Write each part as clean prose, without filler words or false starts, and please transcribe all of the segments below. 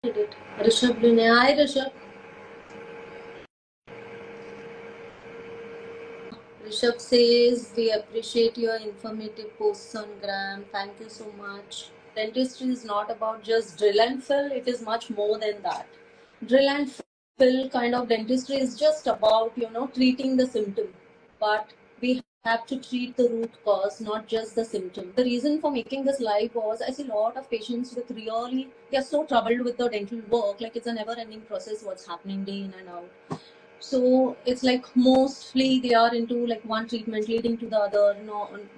Did it. Rishabh Lune. Hi, Rishabh. Rishabh says, we appreciate your informative posts on Gram. Thank you so much. Dentistry is not about just drill and fill, it is much more than that. Drill and fill kind of dentistry is just about, treating the symptom. But we have to treat the root cause, not just the symptom. The reason for making this live was I see a lot of patients with really, they are so troubled with the dental work, like it's a never ending process, what's happening day in and out. So it's like mostly they are into like one treatment leading to the other,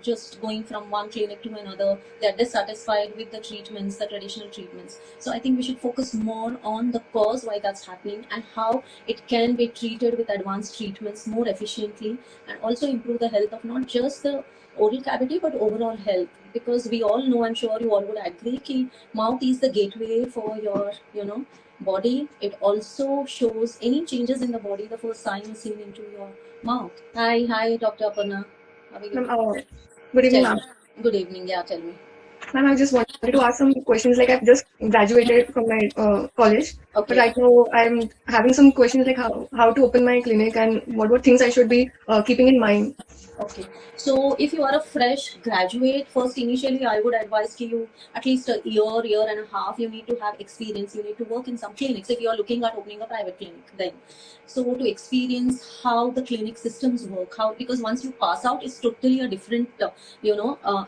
just going from one clinic to another. They're dissatisfied with the treatments, the traditional treatments. So I think we should focus more on the cause why that's happening and how it can be treated with advanced treatments more efficiently, and also improve the health of not just the oral cavity but overall health. Because we all know, I'm sure you all would agree, ki mouth is the gateway for your body. It also shows any changes in the body, the first sign is seen into your mouth. Hi, Dr. Aparna. How are you? Ma'am, good evening, Tell ma'am. me. Good evening. Yeah, tell me. Ma'am, I just wanted to ask some questions. Like I've just graduated from my college, but Okay. right now I'm having some questions like how to open my clinic and what things I should be keeping in mind. Okay. So if you are a fresh graduate, first initially I would advise you at least a year and a half, you need to have experience. You need to work in some clinics if you are looking at opening a private clinic then. So to experience how the clinic systems work, because once you pass out, it's totally a different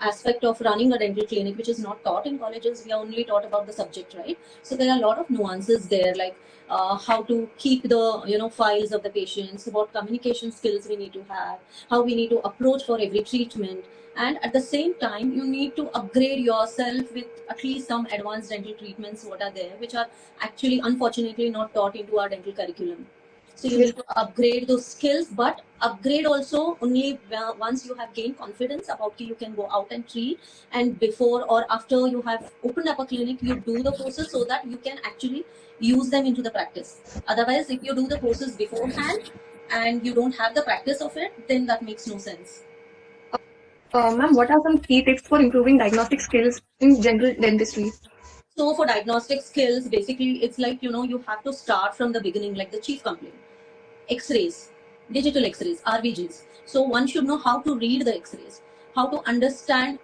aspect of running a dental clinic, which is not taught in colleges. We are only taught about the subject, right? So there are a lot of nuances there, like how to keep the files of the patients, what communication skills we need to have, how we need to approach for every treatment. And at the same time, you need to upgrade yourself with at least some advanced dental treatments what are there, which are actually unfortunately not taught into our dental curriculum. So you Yes. need to upgrade those skills, but upgrade also only once you have gained confidence about you can go out and treat, and before or after you have opened up a clinic, you do the courses so that you can actually use them into the practice. Otherwise, if you do the courses beforehand and you don't have the practice of it, then that makes no sense. Ma'am, what are some key tips for improving diagnostic skills in general dentistry? So for diagnostic skills, basically it's like you have to start from the beginning, like the chief complaint. X-rays, digital X-rays, RVGs. So one should know how to read the X-rays, how to understand.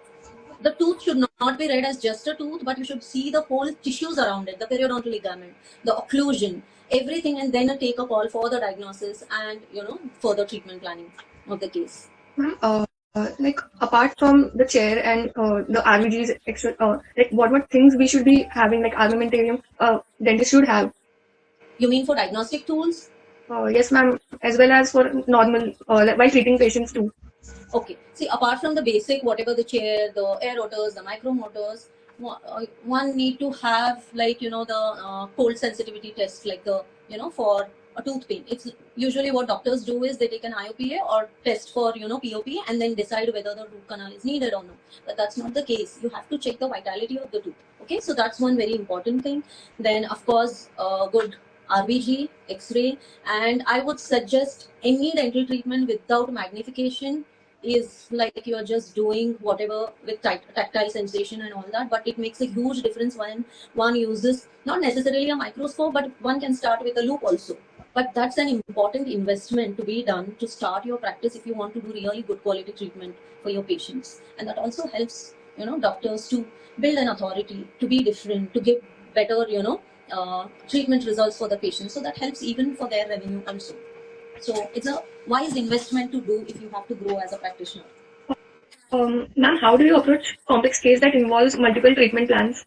The tooth should not be read as just a tooth, but you should see the whole tissues around it, the periodontal ligament, the occlusion, everything, and then take a call for the diagnosis and further treatment planning of the case. Ma'am, like apart from the chair and the RVGs, like what things we should be having, like armamentarium, dentist should have. You mean for diagnostic tools? Yes, ma'am, as well as for normal while treating patients too. Okay. See, apart from the basic, whatever the chair, the air rotors, the micromotors, one need to have like the cold sensitivity test, like for a tooth pain. It's usually what doctors do is they take an IOPA or test for POP and then decide whether the root canal is needed or not. But that's not the case. You have to check the vitality of the tooth. Okay, so that's one very important thing. Then of course, good RBG, X-ray, and I would suggest any dental treatment without magnification is like you're just doing whatever with tactile sensation and all that, but it makes a huge difference when one uses not necessarily a microscope, but one can start with a loop also. But that's an important investment to be done to start your practice if you want to do really good quality treatment for your patients. And that also helps doctors to build an authority, to be different, to give better treatment results for the patients. So that helps even for their revenue also. So it's a wise investment to do if you have to grow as a practitioner. Ma'am, how do you approach complex case that involves multiple treatment plans?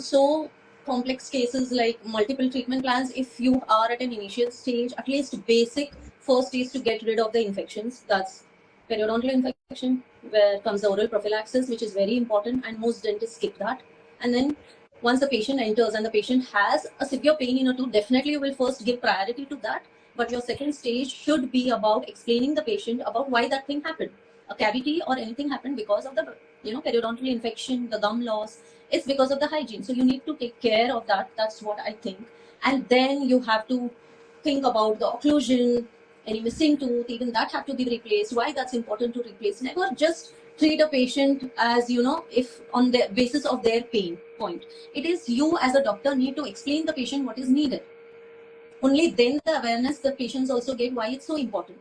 So complex cases like multiple treatment plans, if you are at an initial stage, at least basic first is to get rid of the infections. That's periodontal infection, where comes the oral prophylaxis, which is very important, and most dentists skip that. And then once the patient enters and the patient has a severe pain in a tooth, definitely you will first give priority to that. But your second stage should be about explaining the patient about why that thing happened. A cavity or anything happened because of the periodontal infection, the gum loss. It's because of the hygiene. So you need to take care of that. That's what I think. And then you have to think about the occlusion, any missing tooth, even that have to be replaced. Why that's important to replace. Never just treat a patient as, if on the basis of their pain point. It is you as a doctor need to explain the patient what is needed. Only then the awareness the patients also get why it's so important.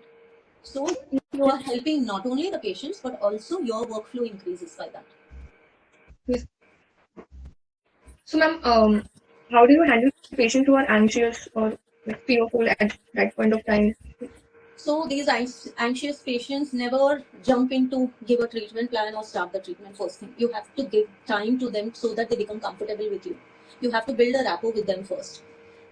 So you are helping not only the patients, but also your workflow increases by that. Yes. So, ma'am, how do you handle patients who are anxious or like fearful at that point of time? So these anxious patients never jump into give a treatment plan or start the treatment first thing. You have to give time to them so that they become comfortable with you. You have to build a rapport with them first.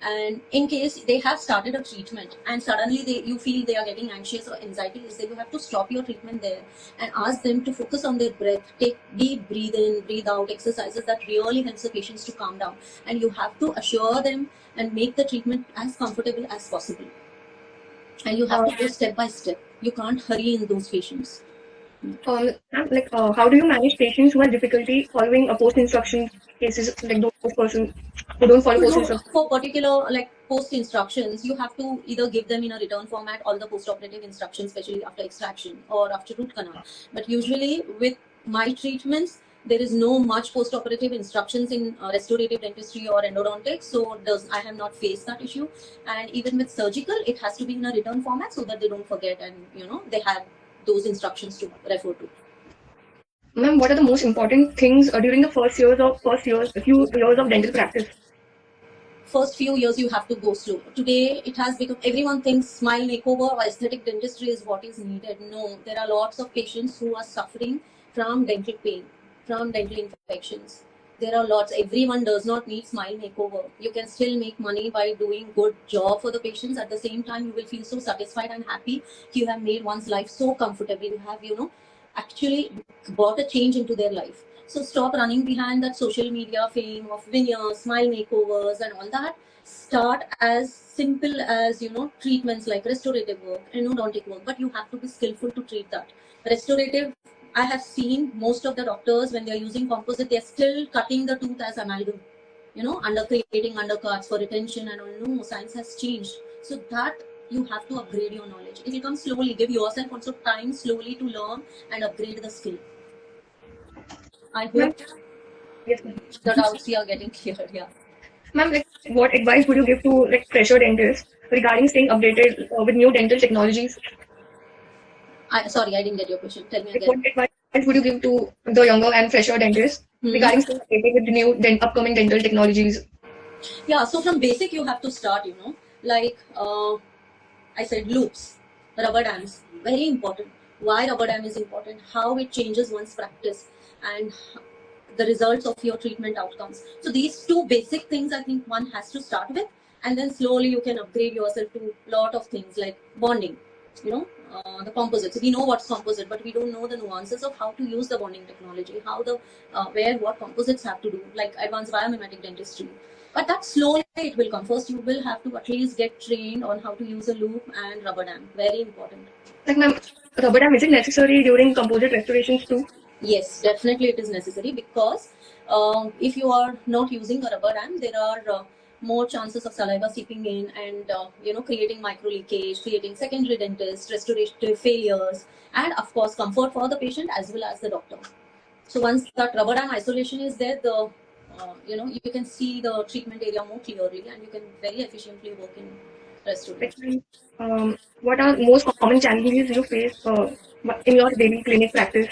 And in case they have started a treatment and suddenly you feel they are getting anxious or anxiety is there, you have to stop your treatment there and ask them to focus on their breath. Take deep breathe in, breathe out exercises that really helps the patients to calm down. And you have to assure them and make the treatment as comfortable as possible. And you have to go step by step. You can't hurry in those patients. Ma'am, like, how do you manage patients who have difficulty following a post-instruction cases, like those persons who don't follow post-instruction? For particular like post instructions, you have to either give them in a return format all the post-operative instructions, especially after extraction or after root canal. But usually with my treatments, there is no much post-operative instructions in restorative dentistry or endodontics, so I have not faced that issue. And even with surgical, it has to be in a return format so that they don't forget and they have those instructions to refer to. Ma'am, what are the most important things during the few years of dental practice? First few years you have to go slow. Today it has become, everyone thinks smile makeover or aesthetic dentistry is what is needed. No, there are lots of patients who are suffering from dental pain, from dental infections. There are lots. Everyone does not need smile makeover. You can still make money by doing good job for the patients. At the same time, you will feel so satisfied and happy. You have made one's life so comfortable. You have, actually brought a change into their life. So stop running behind that social media fame of veneers, smile makeovers, and all that. Start as simple as treatments like restorative work, endodontic work, but you have to be skillful to treat that. Restorative, I have seen most of the doctors when they are using composite, they're still cutting the tooth as amalgam, creating undercuts for retention and all. No, science has changed. So that you have to upgrade your knowledge. It will come slowly. Give yourself also time slowly to learn and upgrade the skill. I Ma'am, hope yes, ma'am. the doubts are getting cleared. Yeah. Ma'am, like, what advice would you give to like fresher dentists regarding staying updated with new dental technologies? Sorry, I didn't get your question. Tell me Like, what again. advice would you give to the younger and fresher dentists regarding staying updated with the new upcoming dental technologies? Yeah, so from basic you have to start, like I said, loops, rubber dams, very important. Why rubber dam is important, how it changes one's practice, and the results of your treatment outcomes. So these two basic things I think one has to start with, and then slowly you can upgrade yourself to a lot of things like bonding, the composites. We know what's composite, but we don't know the nuances of how to use the bonding technology, how the where what composites have to do, like advanced biomimetic dentistry. But that slowly it will come. First, you will have to at least get trained on how to use a loop and rubber dam. Very important. Like, ma'am, rubber dam, is it necessary during composite restorations too? Yes, definitely it is necessary because if you are not using a rubber dam, there are more chances of saliva seeping in and creating micro leakage, creating secondary dentist, restorative failures, and of course comfort for the patient as well as the doctor. So once that rubber dam isolation is there, the you can see the treatment area more clearly and you can very efficiently work in restoration. What are most common challenges you face in your daily clinic practice?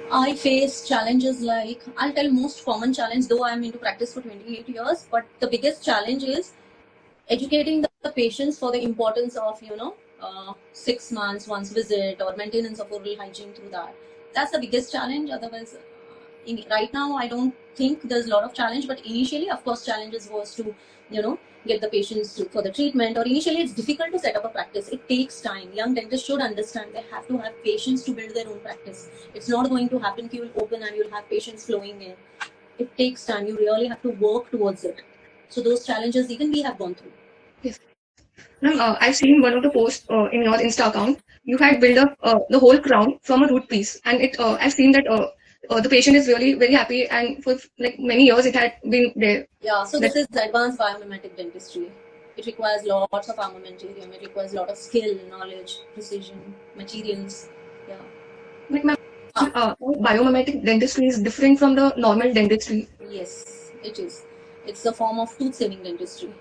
I face challenges like, I'll tell most common challenge, though I'm into practice for 28 years, but the biggest challenge is educating the patients for the importance of, 6 months once visit or maintenance of oral hygiene through that. That's the biggest challenge. Otherwise, right now, I don't think there's a lot of challenge, but initially, of course, challenges was to, get the patients for the treatment, or initially it's difficult to set up a practice. It takes time. Young dentists should understand they have to have patience to build their own practice. It's not going to happen. You will open and you'll have patients flowing in. It takes time. You really have to work towards it. So those challenges even we have gone through. Yes. Ma'am, I've seen one of the posts in your Insta account. You had built up the whole crown from a root piece, and I've seen that the patient is really very happy, and for like many years it had been there. Yeah, so this is advanced biomimetic dentistry. It requires lots of armamentarium. It requires a lot of skill, knowledge, precision, materials. Yeah. Like ma'am, biomimetic dentistry is different from the normal dentistry. Yes, it is. It's a form of tooth saving dentistry.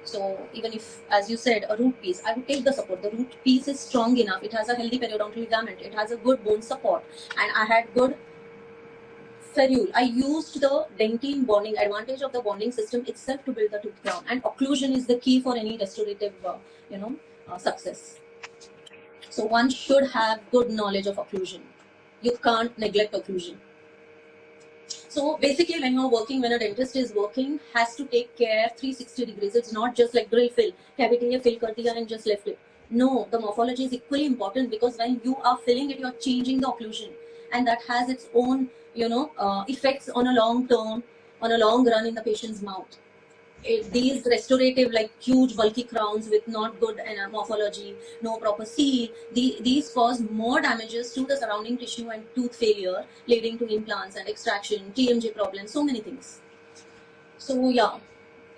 So even if, as you said, a root piece, I would take the support. The root piece is strong enough. It has a healthy periodontal ligament. It has a good bone support, and I had good ferrule. I used the dentine bonding advantage of the bonding system itself to build the tooth crown. And occlusion is the key for any restorative, success. So one should have good knowledge of occlusion. You can't neglect occlusion. So basically, when a dentist is working, has to take care 360 degrees. It's not just like drill fill, cavity fill कर दिया and just left it. No, the morphology is equally important because when you are filling it, you're changing the occlusion, and that has its own, effects on a long term, on a long run in the patient's mouth. These restorative, like huge bulky crowns with not good morphology, no proper seal, these cause more damages to the surrounding tissue and tooth failure, leading to implants and extraction, TMJ problems, so many things. So yeah,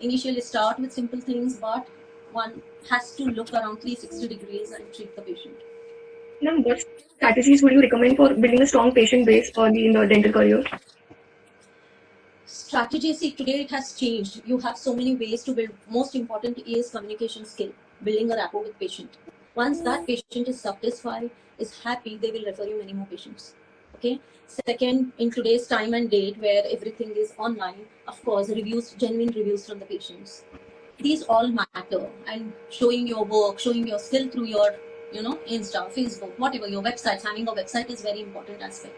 initially start with simple things, but one has to look around 360 degrees and treat the patient. Ma'am, what strategies would you recommend for building a strong patient base early in the dental career? Strategy, see, today it has changed. You have so many ways to build. Most important is communication skill, building a rapport with patient. Once that patient is satisfied, is happy, they will refer you many more patients. Okay. Second, in today's time and date where everything is online, of course, reviews, genuine reviews from the patients, these all matter. And showing your work, showing your skill through your, Insta, Facebook, whatever, your websites. Having a website is very important aspect.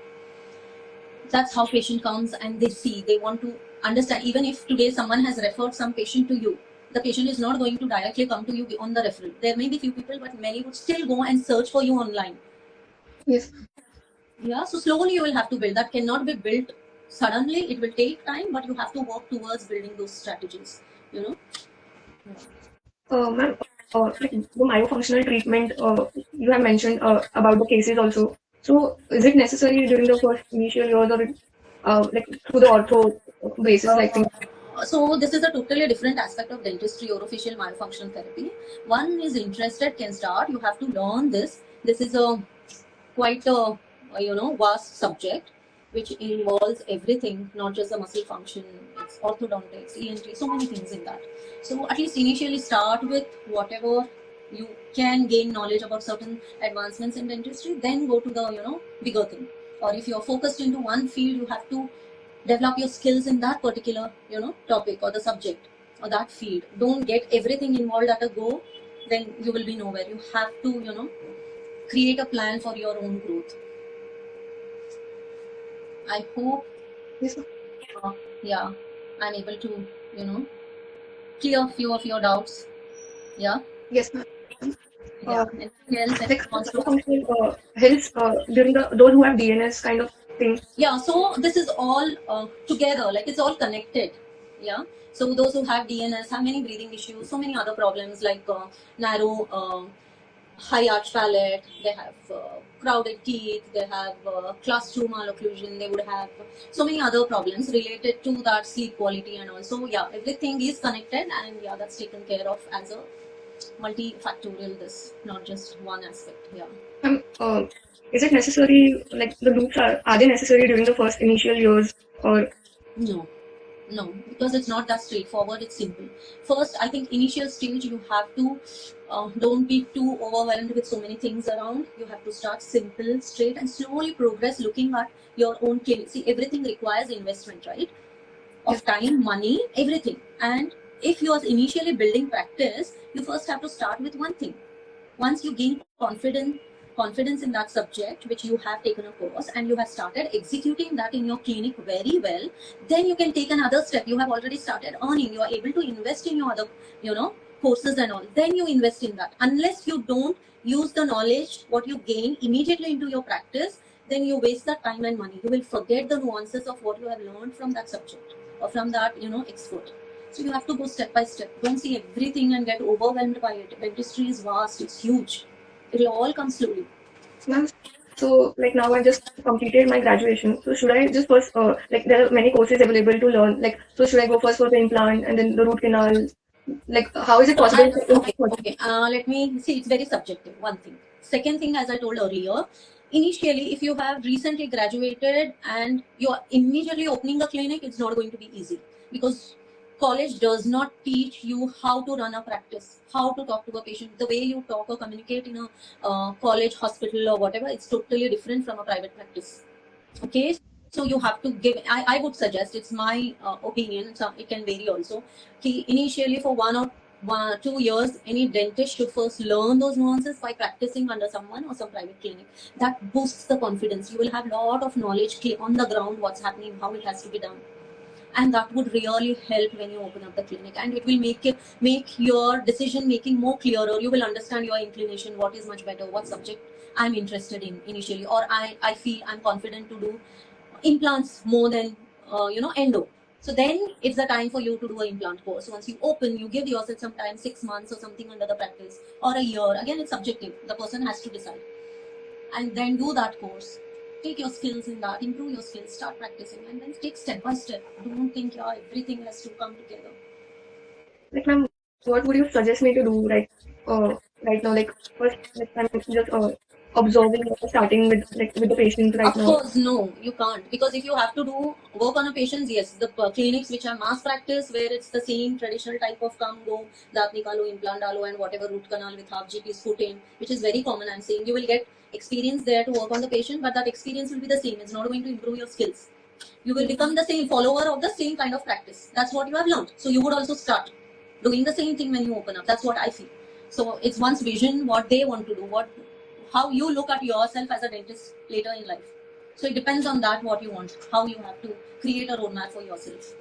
That's how patient comes and they see, they want to understand. Even if today someone has referred some patient to you, the patient is not going to directly come to you on the referral. There may be few people, but many would still go and search for you online. Yes. Yeah, so slowly you will have to build. That cannot be built suddenly. It will take time, but you have to work towards building those strategies, Ma'am, like the myofunctional treatment you have mentioned about the cases also. So is it necessary during the first initial years or like through the ortho basis like things? So this is a totally different aspect of dentistry or official myofunctional therapy. One is interested can start. You have to learn this. This is a quite a vast subject which involves everything, not just the muscle function. It's orthodontics, ENT, so many things in that. So at least initially start with whatever you can gain knowledge about certain advancements in dentistry, then go to the bigger thing. Or if you're focused into one field, you have to develop your skills in that particular topic or the subject or that field. Don't get everything involved at a go, then you will be nowhere. You have to create a plan for your own growth. I hope Yes, yeah, I'm able to clear a few of your doubts. Yeah. yes, ma'am. Yeah. Anything else? Like Anyone wants to ask? myofunctional helps during the those who have DNS kind of thing. Yeah, so this is all together, like it's all connected. Yeah, so those who have DNS have many breathing issues, so many other problems like narrow high arch palate, they have crowded teeth, they have class 2 malocclusion, they would have so many other problems related to that sleep quality and also, yeah, everything is connected, and yeah, that's taken care of as a multifactorial, this, not just one aspect. Yeah. Is it necessary, like the loops are they necessary during the first initial years or? No, because it's not that straightforward. It's simple. First, I think initial stage you have to don't be too overwhelmed with so many things around. You have to start simple, straight, and slowly progress looking at your own clinic. See, everything requires investment, right? Of time, money, everything. And if you are initially building practice, you first have to start with one thing. Once you gain confidence in that subject which you have taken a course and you have started executing that in your clinic very well, then you can take another step. You have already started earning, you are able to invest in your other courses and all, then you invest in that. Unless you don't use the knowledge what you gain immediately into your practice, then you waste that time and money. You will forget the nuances of what you have learned from that subject or from that expert. So you have to go step by step. Don't see everything and get overwhelmed by it. Dentistry is vast, it's huge. It'll all come slowly. Ma'am, so like now I just completed my graduation. So should I just first like there are many courses available to learn. Like so should I go first for the implant and then the root canal? Like how is it possible? Okay. Let me see. It's very subjective. One thing. Second thing, as I told earlier, initially, if you have recently graduated and you are immediately opening a clinic, it's not going to be easy, because college does not teach you how to run a practice, how to talk to a patient. The way you talk or communicate in a college, hospital, or whatever, it's totally different from a private practice. Okay, so you have to give. I would suggest, it's my opinion. So it can vary also. Initially, for 1 or 2 years, any dentist should first learn those nuances by practicing under someone or some private clinic. That boosts the confidence. You will have a lot of knowledge on the ground, what's happening, how it has to be done, and that would really help when you open up the clinic, and it will make your decision making more clearer. You will understand your inclination, what is much better, what subject I'm interested in initially, or I feel I'm confident to do implants more than endo. So then it's the time for you to do an implant course. Once you open, you give yourself some time, 6 months or something under the practice, or a year. Again, it's subjective, the person has to decide, and then do that course. Take your skills in that, improve your skills, start practicing, and then take step by step. Don't think everything has to come together. Like, ma'am, what would you suggest me to do? Like, right now, like first, like I'm just observing, starting with the patient right Of now. course, no, you can't. Because if you have to do work on a patient, yes, the clinics which are mass practice, where it's the same traditional type of come go, daat nikalo, implant dalo, and whatever root canal with half GPs put in, which is very common. I'm saying you will get experience there to work on the patient, but that experience will be the same. It's not going to improve your skills. You will become the same follower of the same kind of practice. That's what you have learned. So you would also start doing the same thing when you open up. That's what I feel. So it's one's vision, what they want to do, how you look at yourself as a dentist later in life. So it depends on that, what you want, how you have to create a roadmap for yourself.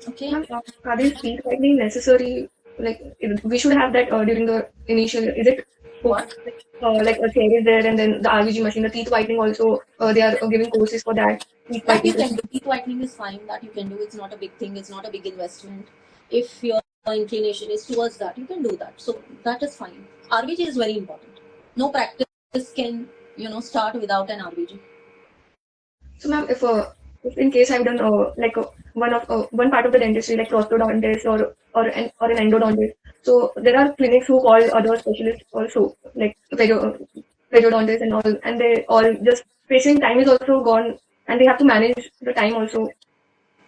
Okay. Ma'am, are these teeth whitening necessary? Like, we should have that during the initial. Is it What? like a chair is there, and then the RVG machine, the teeth whitening also, they are giving courses for that. Teeth That you whitening. can do. Teeth whitening is fine. That you can do. It's not a big thing. It's not a big investment. If your inclination is towards that, you can do that. So that is fine. RVG is very important. No practice can start without an RVG. So, ma'am, if in case I've done one part of the dentistry, like prosthodontist or an endodontist, so there are clinics who call other specialists also, like periodontist and all, and they all just patient time is also gone, and they have to manage the time also.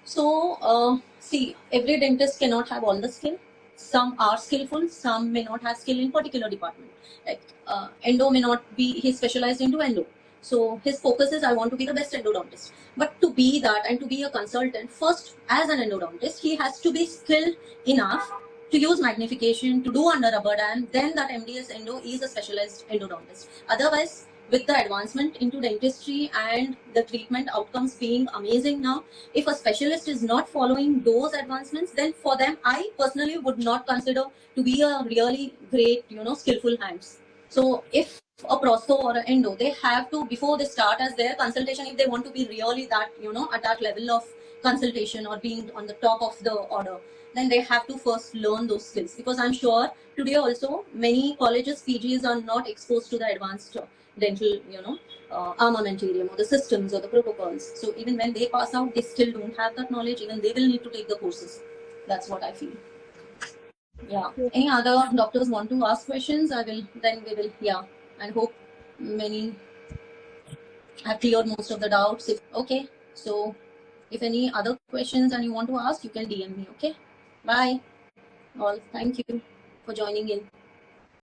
So, see, every dentist cannot have all the skill. Some are skillful, some may not have skill in particular department. Like endo may not be, he's specialized into endo. So his focus is, I want to be the best endodontist. But to be that and to be a consultant, first as an endodontist, he has to be skilled enough to use magnification, to do under rubber dam. Then that MDS endo is a specialized endodontist. Otherwise, with the advancement into dentistry and the treatment outcomes being amazing now, if a specialist is not following those advancements, then for them, I personally would not consider to be a really great, skillful hands. So if a prostho or an endo, they have to, before they start as their consultation, if they want to be really that, at that level of consultation or being on the top of the order, then they have to first learn those skills. Because I'm sure today also many colleges, PGs are not exposed to the advanced dental, armamentarium or the systems or the protocols. So even when they pass out, they still don't have that knowledge. Even they will need to take the courses. That's what I feel. Yeah. Any other doctors want to ask questions? We will, yeah. And hope many have cleared most of the doubts. Okay. So if any other questions and you want to ask, you can DM me. Okay. Bye. All. Thank you for joining in.